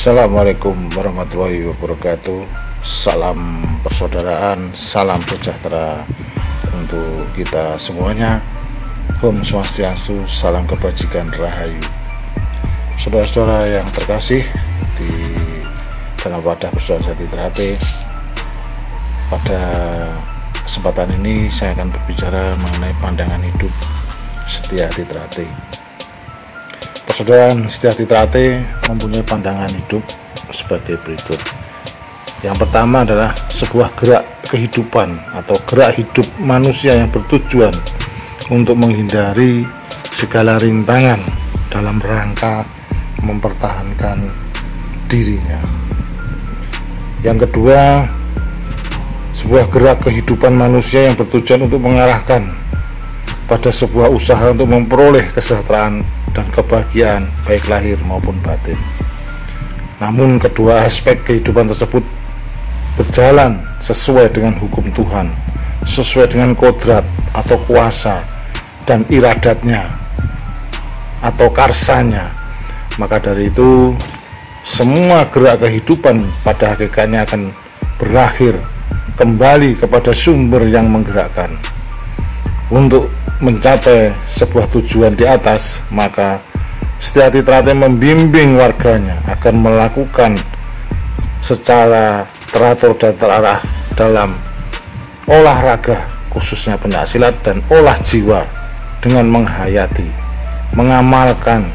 Assalamualaikum warahmatullahi wabarakatuh. Salam persaudaraan, salam sejahtera untuk kita semuanya. Om Swastiastu, salam kebajikan rahayu. Saudara-saudara yang terkasih di dalam wadah Persaudaraan Sejati Teratai, pada kesempatan ini saya akan berbicara mengenai pandangan hidup Setia Hati Teratai. Persaudaraan Setia Hati Teratai mempunyai pandangan hidup sebagai berikut. Yang pertama adalah sebuah gerak kehidupan atau gerak hidup manusia yang bertujuan untuk menghindari segala rintangan dalam rangka mempertahankan dirinya. Yang kedua, sebuah gerak kehidupan manusia yang bertujuan untuk mengarahkan pada sebuah usaha untuk memperoleh kesejahteraan dan kebahagiaan baik lahir maupun batin. Namun kedua aspek kehidupan tersebut berjalan sesuai dengan hukum Tuhan, sesuai dengan kodrat atau kuasa dan iradatnya atau karsanya. Maka dari itu semua gerak kehidupan pada hakikatnya akan berakhir kembali kepada sumber yang menggerakkan. Untuk mencapai sebuah tujuan di atas, maka Setia Hati Teratai membimbing warganya agar melakukan secara teratur dan terarah dalam olahraga, khususnya pencaksilat, dan olah jiwa dengan menghayati, mengamalkan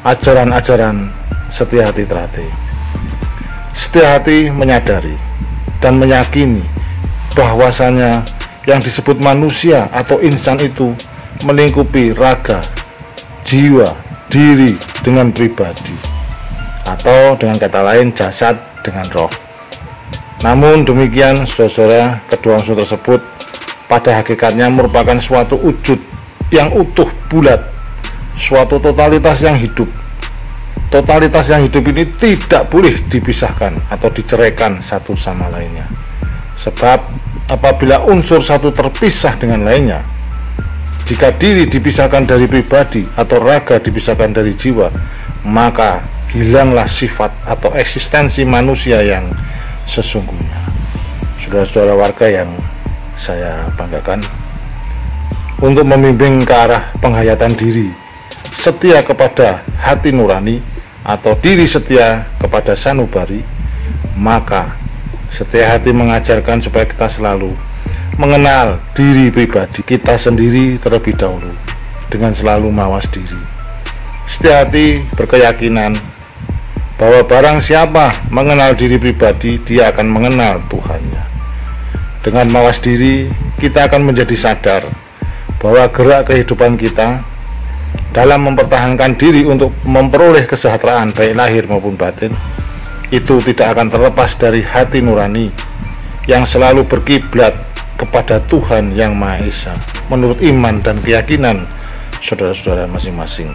ajaran-ajaran Setia Hati Teratai. Setia Hati menyadari dan meyakini bahwasanya yang disebut manusia atau insan itu melingkupi raga, jiwa, diri dengan pribadi, atau dengan kata lain jasad dengan roh. Namun demikian, saudara-saudara, kedua unsur tersebut pada hakikatnya merupakan suatu wujud yang utuh bulat, suatu totalitas yang hidup. Totalitas yang hidup ini tidak boleh dipisahkan atau diceraikan satu sama lainnya. Sebab apabila unsur satu terpisah dengan lainnya, jika diri dipisahkan dari pribadi atau raga dipisahkan dari jiwa, maka hilanglah sifat atau eksistensi manusia yang sesungguhnya. Saudara-saudara warga yang saya banggakan, untuk membimbing ke arah penghayatan diri setia kepada hati nurani atau diri setia kepada sanubari, maka Setia Hati mengajarkan supaya kita selalu mengenal diri pribadi kita sendiri terlebih dahulu dengan selalu mawas diri. Setia Hati berkeyakinan bahwa barang siapa mengenal diri pribadi, dia akan mengenal Tuhannya. Dengan mawas diri, kita akan menjadi sadar bahwa gerak kehidupan kita dalam mempertahankan diri untuk memperoleh kesejahteraan baik lahir maupun batin itu tidak akan terlepas dari hati nurani yang selalu berkiblat kepada Tuhan Yang Maha Esa menurut iman dan keyakinan saudara-saudara masing-masing.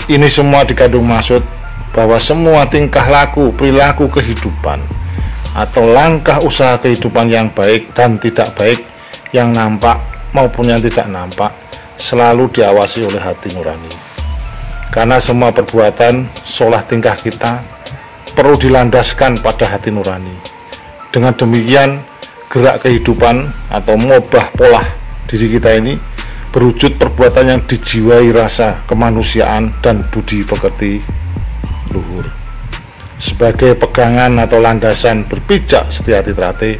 Ini semua dikandung maksud bahwa semua tingkah laku, perilaku kehidupan atau langkah usaha kehidupan yang baik dan tidak baik, yang nampak maupun yang tidak nampak, selalu diawasi oleh hati nurani. Karena semua perbuatan, solah tingkah kita perlu dilandaskan pada hati nurani. Dengan demikian, gerak kehidupan atau mobah pola diri kita ini berwujud perbuatan yang dijiwai rasa kemanusiaan dan budi pekerti luhur. Sebagai pegangan atau landasan berpijak Setia Hati Teratai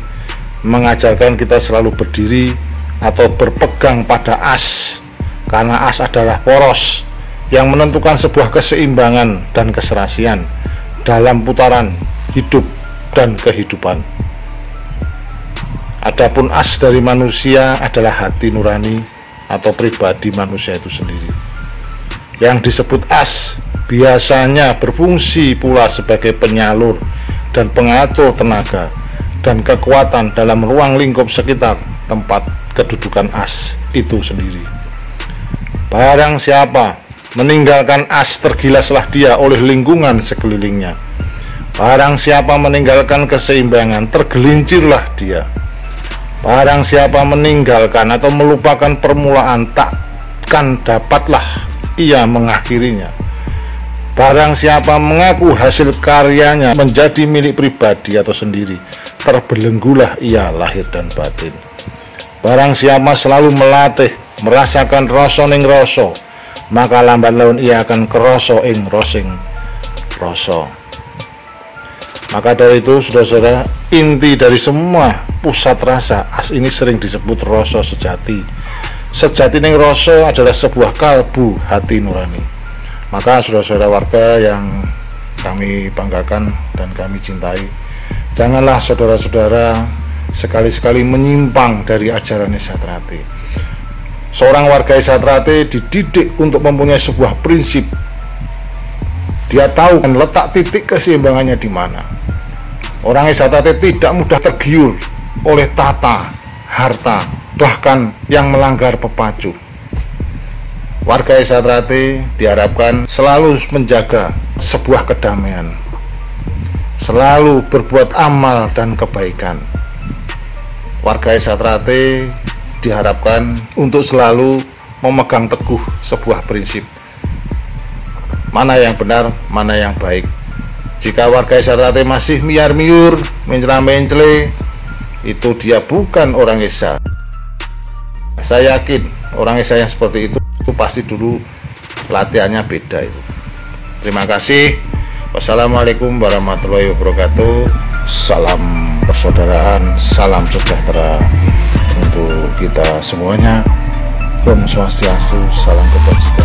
mengajarkan kita selalu berdiri atau berpegang pada as, karena as adalah poros yang menentukan sebuah keseimbangan dan keserasian dalam putaran hidup dan kehidupan. Adapun as dari manusia adalah hati nurani atau pribadi manusia itu sendiri. Yang disebut as biasanya berfungsi pula sebagai penyalur dan pengatur tenaga dan kekuatan dalam ruang lingkup sekitar tempat kedudukan as itu sendiri. Barang siapa meninggalkan as, tergilaslah dia oleh lingkungan sekelilingnya. Barang siapa meninggalkan keseimbangan, tergelincirlah dia. Barang siapa meninggalkan atau melupakan permulaan, takkan dapatlah ia mengakhirinya. Barang siapa mengaku hasil karyanya menjadi milik pribadi atau sendiri, terbelenggulah ia lahir dan batin. Barang siapa selalu melatih merasakan rasa ning rasa, maka lambat laun ia akan kerasa ing rosing rasa. Maka dari itu, saudara-saudara, inti dari semua pusat rasa ini sering disebut rasa sejati. Sejati ning rasa adalah sebuah kalbu hati nurani. Maka saudara-saudara warga yang kami banggakan dan kami cintai, janganlah saudara-saudara sekali-sekali menyimpang dari ajaran Esa Trate. Seorang warga Esa Trate dididik untuk mempunyai sebuah prinsip. Dia tahu kan letak titik keseimbangannya di mana. Orang Esa Trate tidak mudah tergiur oleh tata, harta, bahkan yang melanggar pepacu. Warga Esa Trate diharapkan selalu menjaga sebuah kedamaian, selalu berbuat amal dan kebaikan. Warga Esa Trate diharapkan untuk selalu memegang teguh sebuah prinsip, mana yang benar, mana yang baik. Jika warga Esa Trate masih miar-miur, mencela-mencele, itu dia bukan orang Esa. Saya yakin orang Esa yang seperti itu pasti dulu latihannya beda itu. Terima kasih. Wassalamualaikum warahmatullahi wabarakatuh. Salam persaudaraan, salam sejahtera untuk kita semuanya. Om Swastiastu, salam kebajikan.